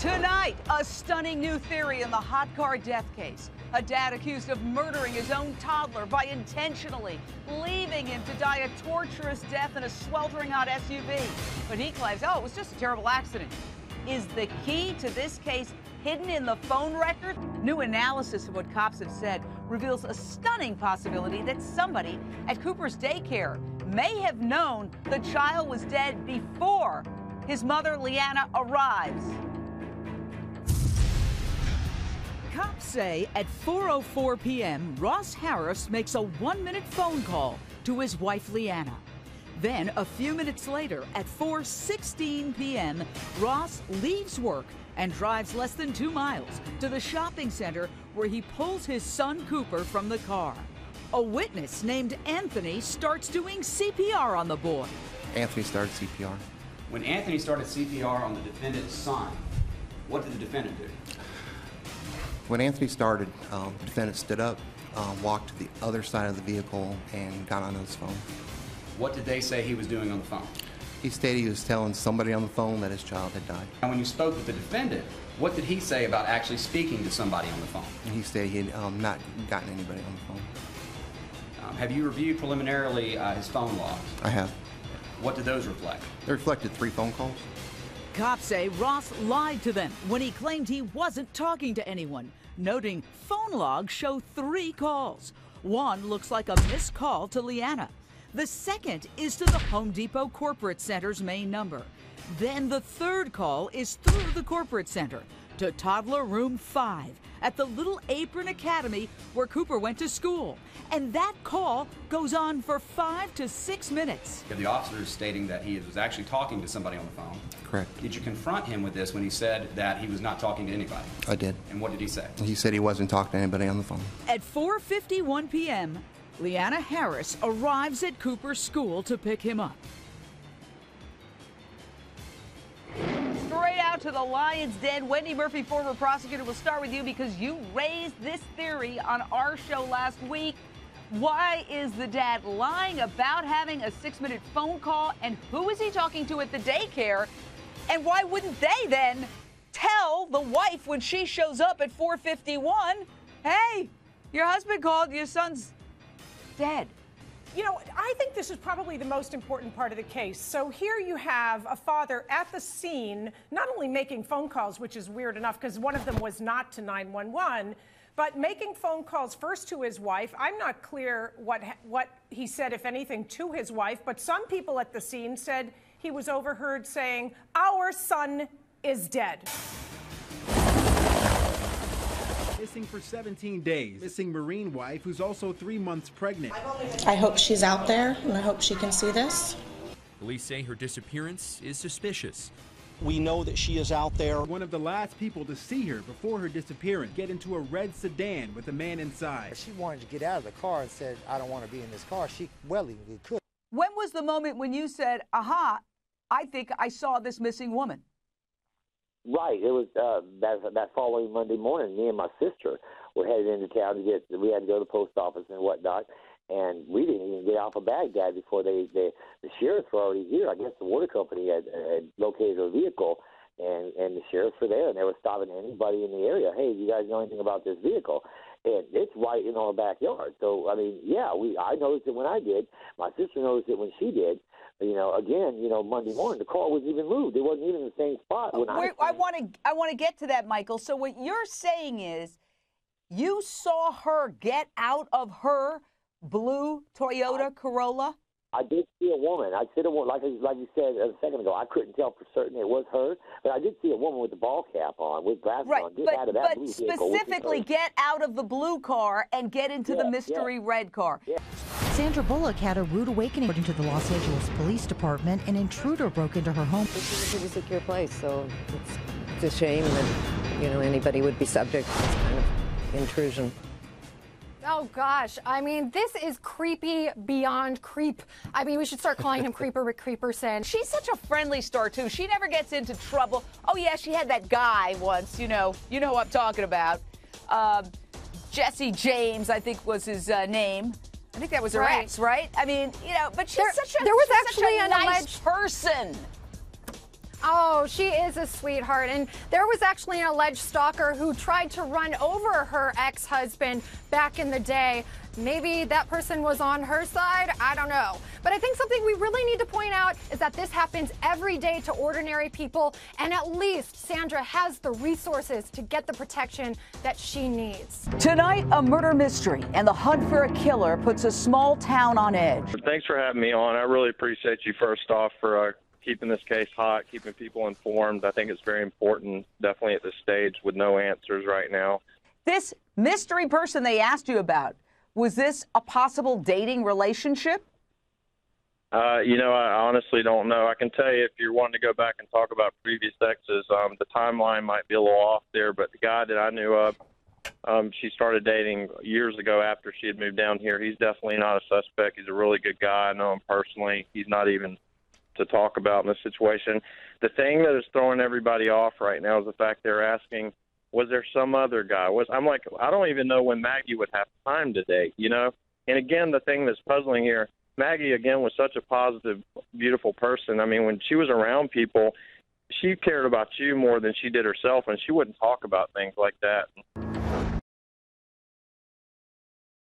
Tonight, a stunning new theory in the hot car death case. A dad accused of murdering his own toddler by intentionally leaving him to die a torturous death in a sweltering hot SUV. But he claims, oh, it was just a terrible accident. Is the key to this case hidden in the phone record? New analysis of what cops have said reveals a stunning possibility that somebody at Cooper's daycare may have known the child was dead before his mother, Leanna, arrives. Cops say at 4:04 p.m., Ross Harris makes a 1-minute phone call to his wife, Leanna. Then, a few minutes later, at 4:16 p.m., Ross leaves work and drives less than 2 miles to the shopping center where he pulls his son, Cooper, from the car. A witness named Anthony starts doing CPR on the boy. Anthony started CPR. When Anthony started CPR on the defendant's son, what did the defendant do? When Anthony started, the defendant stood up, walked to the other side of the vehicle, and got on his phone. What did they say he was doing on the phone? He stated he was telling somebody on the phone that his child had died. And when you spoke with the defendant, what did he say about actually speaking to somebody on the phone? And he stated he had not gotten anybody on the phone. Have you reviewed preliminarily his phone logs? I have. What did those reflect? They reflected 3 phone calls. Cops say Ross lied to them when he claimed he wasn't talking to anyone, noting phone logs show 3 calls. One looks like a missed call to Leanna. The second is to the Home Depot Corporate Center's main number. Then the third call is through the corporate center to toddler room 5 at the Little Apron Academy where Cooper went to school. And that call goes on for 5 to 6 minutes. The officer is stating that he was actually talking to somebody on the phone. Correct. Did you confront him with this when he said that he was not talking to anybody? I did. And what did he say? He said he wasn't talking to anybody on the phone. At 4:51 p.m., Leanna Harris arrives at Cooper's school to pick him up. Straight out to the lion's den. Wendy Murphy, former prosecutor, will start with you because you raised this theory on our show last week. Why is the dad lying about having a 6-minute phone call? And who is he talking to at the daycare? And why wouldn't they then tell the wife when she shows up at 4:51, hey, your husband called, your son's dead? You know, I think this is probably the most important part of the case. So here you have a father at the scene, not only making phone calls, which is weird enough because one of them was not to 911, but making phone calls first to his wife. I'm not clear what he said, if anything, to his wife, but some people at the scene said he was overheard saying, "Our son is dead." Missing for 17 days. Missing Marine wife who's also 3 months pregnant. I hope she's out there, and I hope she can see this. Police say her disappearance is suspicious. We know that she is out there. One of the last people to see her before her disappearance get into a red sedan with a man inside. She wanted to get out of the car and said, "I don't want to be in this car." She willingly could. When was the moment when you said, aha, I think I saw this missing woman? Right. It was that following Monday morning. Me and my sister were headed into town we had to go to the post office and whatnot, and we didn't even get off of Baghdad before the sheriffs were already here. I guess the water company had located her vehicle, and the sheriffs were there, and they were stopping anybody in the area. Hey, do you guys know anything about this vehicle? And it's right in our backyard. So, I mean, yeah, I noticed it when I did. My sister noticed it when she did. You know, again, Monday morning, the car wasn't even moved. It wasn't even in the same spot. When I want to get to that, Michael. So what you're saying is you saw her get out of her blue Toyota Corolla? I did see a woman. I said, like you said a second ago, I couldn't tell for certain it was her, but I did see a woman with the ball cap on, with glasses on, get out of that blue vehicle. But specifically get out of the blue car and get into the mystery red car. Yeah. Sandra Bullock had a rude awakening. According to the Los Angeles Police Department, an intruder broke into her home. This is a pretty secure place, so it's a shame that, anybody would be subject to this kind of intrusion. Oh, gosh. I mean, this is creepy beyond creep. I mean, we should start calling him Creeper McCreeperson. She's such a friendly star, too. She never gets into trouble. Oh, yeah, she had that guy once, you know who I'm talking about. Jesse James, I think was his name. I think that was her ex, right? I mean, but she's such a nice person. Oh, she is a sweetheart. And there was actually an alleged stalker who tried to run over her ex-husband back in the day. Maybe that person was on her side. I don't know. But I think something we really need to point out is that this happens every day to ordinary people. And at least Sandra has the resources to get the protection that she needs. Tonight, a murder mystery and the hunt for a killer puts a small town on edge. Thanks for having me on. I really appreciate you, first off, for keeping this case hot, keeping people informed. I think it's very important, definitely at this stage with no answers right now. This mystery person they asked you about, was this a possible dating relationship? I honestly don't know. I can tell you if you're wanting to go back and talk about previous exes, the timeline might be a little off there, but the guy that I knew of, she started dating years ago after she had moved down here. He's definitely not a suspect. He's a really good guy. I know him personally. He's not even to talk about in this situation. The thing that is throwing everybody off right now is the fact they're asking, was there some other guy? I'm like, I don't even know when Maggie would have time to date, And again, the thing that's puzzling here, Maggie, again, was such a positive, beautiful person. I mean, when she was around people, she cared about you more than she did herself, and she wouldn't talk about things like that.